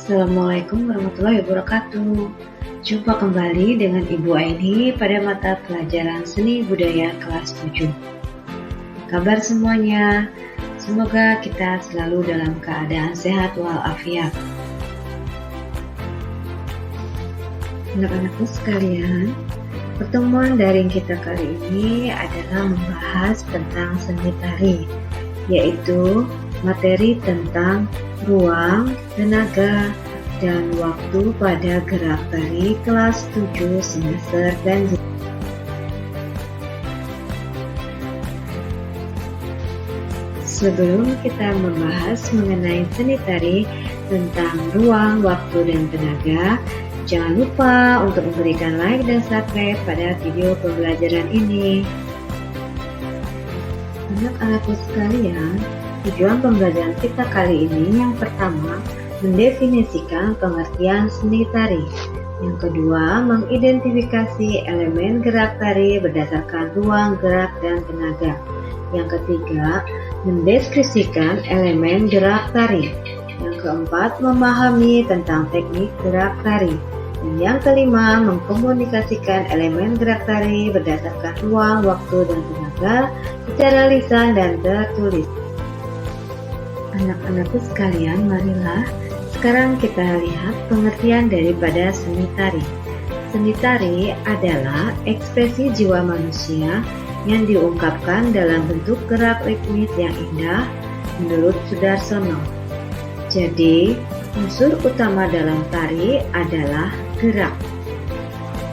Assalamualaikum warahmatullahi wabarakatuh. Jumpa kembali dengan Ibu Aini pada mata pelajaran Seni Budaya kelas 7. Kabar semuanya, semoga kita selalu dalam keadaan sehat walafiat. Anak-anakku sekalian, pertemuan daring kita kali ini adalah membahas tentang seni tari, yaitu materi tentang ruang, tenaga, dan waktu pada gerak tari kelas 7 semester ganjil. Sebelum kita membahas mengenai seni tari tentang ruang, waktu, dan tenaga, jangan lupa untuk memberikan like dan subscribe pada video pembelajaran ini. Anak-anakku sekalian, tujuan pembelajaran kita kali ini yang pertama, mendefinisikan pengertian seni tari. Yang kedua, mengidentifikasi elemen gerak tari berdasarkan ruang, gerak, dan tenaga. Yang ketiga, mendeskripsikan elemen gerak tari. Yang keempat, memahami tentang teknik gerak tari. Dan yang kelima, mengkomunikasikan elemen gerak tari berdasarkan ruang, waktu, dan tenaga secara lisan dan tertulis. Anak-anakku sekalian, marilah sekarang kita lihat pengertian daripada seni tari. Seni tari adalah ekspresi jiwa manusia yang diungkapkan dalam bentuk gerak ritmis yang indah menurut Sudarsono. Jadi, unsur utama dalam tari adalah gerak.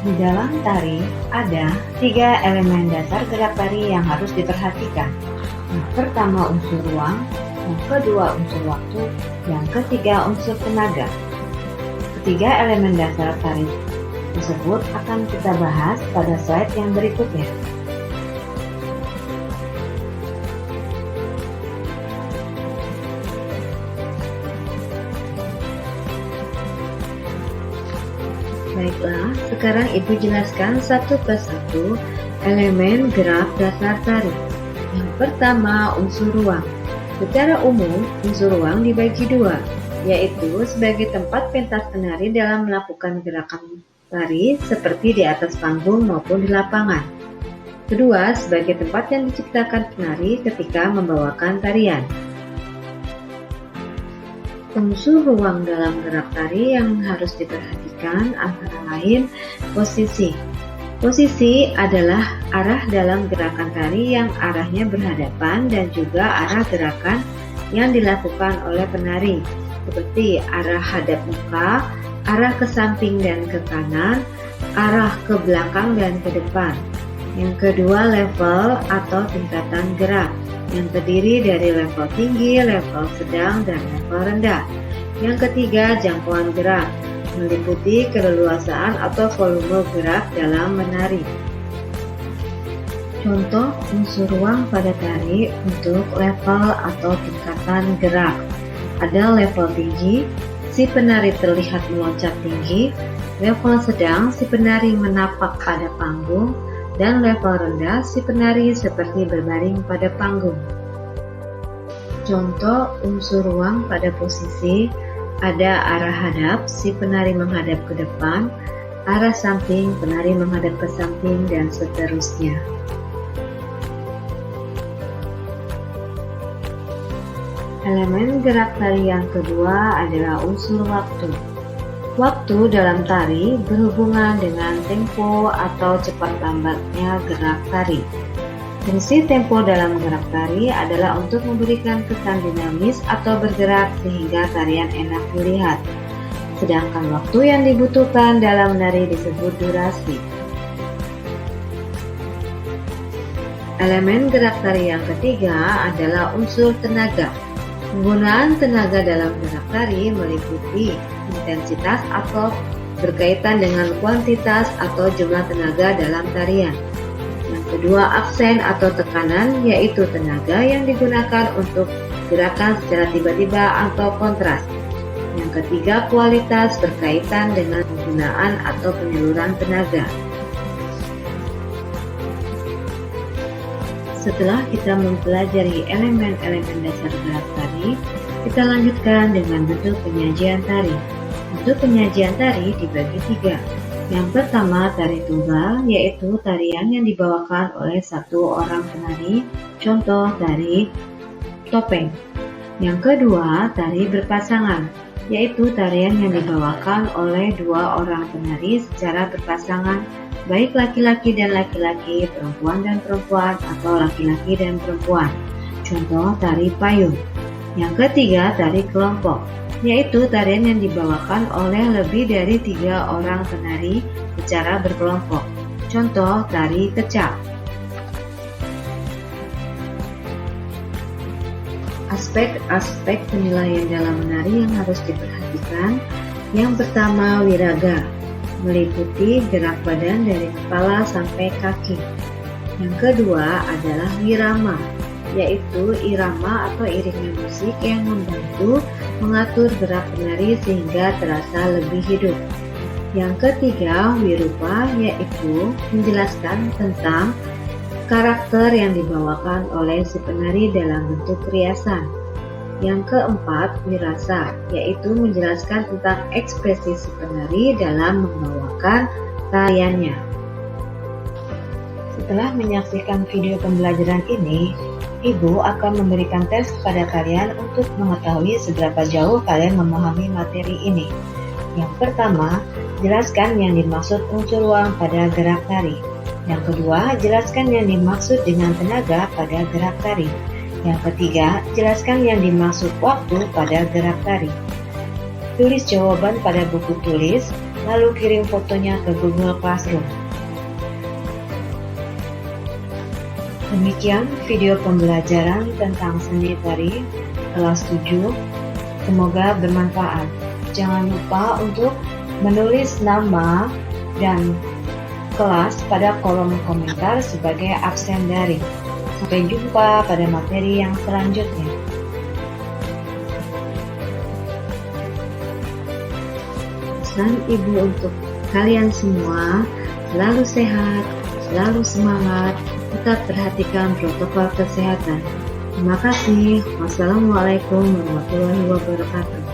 Di dalam tari ada 3 elemen dasar gerak tari yang harus diperhatikan. Yang pertama unsur ruang, yang kedua unsur waktu, yang ketiga unsur tenaga. Ketiga elemen dasar tari tersebut akan kita bahas pada slide yang berikutnya. Baiklah, sekarang Ibu jelaskan satu persatu elemen gerak dasar tari. Yang pertama unsur ruang. Secara umum, unsur ruang dibagi 2, yaitu sebagai tempat pentas penari dalam melakukan gerakan tari seperti di atas panggung maupun di lapangan. Kedua, sebagai tempat yang diciptakan penari ketika membawakan tarian. Unsur ruang dalam gerak tari yang harus diperhatikan antara lain posisi. Posisi adalah arah dalam gerakan tari yang arahnya berhadapan dan juga arah gerakan yang dilakukan oleh penari, seperti arah hadap muka, arah ke samping dan ke kanan, arah ke belakang dan ke depan. Yang kedua, level atau tingkatan gerak, yang terdiri dari level tinggi, level sedang, dan level rendah. Yang ketiga, jangkauan gerak, meliputi keleluasaan atau volume gerak dalam menari. Contoh unsur ruang pada tari untuk level atau tingkatan gerak. Ada level tinggi, si penari terlihat meloncat tinggi, level sedang, si penari menapak pada panggung, dan level rendah, si penari seperti berbaring pada panggung. Contoh unsur ruang pada posisi, ada arah hadap, si penari menghadap ke depan, arah samping, penari menghadap ke samping, dan seterusnya. Elemen gerak tari yang kedua adalah unsur waktu. Waktu dalam tari berhubungan dengan tempo atau cepat lambatnya gerak tari. Fungsi tempo dalam gerak tari adalah untuk memberikan kesan dinamis atau bergerak sehingga tarian enak dilihat. Sedangkan waktu yang dibutuhkan dalam menari disebut durasi. Elemen gerak tari yang ketiga adalah unsur tenaga. Penggunaan tenaga dalam gerak tari meliputi intensitas atau berkaitan dengan kuantitas atau jumlah tenaga dalam tarian. Yang kedua, aksen atau tekanan, yaitu tenaga yang digunakan untuk gerakan secara tiba-tiba atau kontras. Yang ketiga, kualitas berkaitan dengan penggunaan atau penyaluran tenaga. Setelah kita mempelajari elemen-elemen dasar gerak tari, kita lanjutkan dengan bentuk penyajian tari. Untuk penyajian tari dibagi tiga. Yang pertama tari tunggal, yaitu tarian yang dibawakan oleh satu orang penari, contoh tari topeng. Yang kedua tari berpasangan, yaitu tarian yang dibawakan oleh dua orang penari secara berpasangan, baik laki-laki dan laki-laki, perempuan dan perempuan, atau laki-laki dan perempuan. Contoh tari payung. Yang ketiga tari kelompok, yaitu tarian yang dibawakan oleh lebih dari 3 orang penari secara berkelompok. Contoh tari kecak. Aspek-aspek penilaian dalam menari yang harus diperhatikan. Yang pertama, wiraga, meliputi gerak badan dari kepala sampai kaki. Yang kedua adalah wirama, yaitu irama atau iringan musik yang membantu mengatur gerak penari sehingga terasa lebih hidup. Yang ketiga, wirupa, yaitu menjelaskan tentang karakter yang dibawakan oleh si penari dalam bentuk riasan. Yang keempat, wirasa, yaitu menjelaskan tentang ekspresi si penari dalam membawakan tariannya. Setelah menyaksikan video pembelajaran ini, Ibu akan memberikan tes kepada kalian untuk mengetahui seberapa jauh kalian memahami materi ini. Yang pertama, jelaskan yang dimaksud unsur ruang pada gerak tari. Yang kedua, jelaskan yang dimaksud dengan tenaga pada gerak tari. Yang ketiga, jelaskan yang dimaksud waktu pada gerak tari. Tulis jawaban pada buku tulis, lalu kirim fotonya ke Google Classroom. Demikian video pembelajaran tentang seni tari kelas 7. Semoga bermanfaat. Jangan lupa untuk menulis nama dan kelas pada kolom komentar sebagai absen daring. Sampai jumpa pada materi yang selanjutnya. Pesan Ibu untuk kalian semua, selalu sehat, selalu semangat, tetap perhatikan protokol kesehatan. Terima kasih. Wassalamualaikum warahmatullahi wabarakatuh.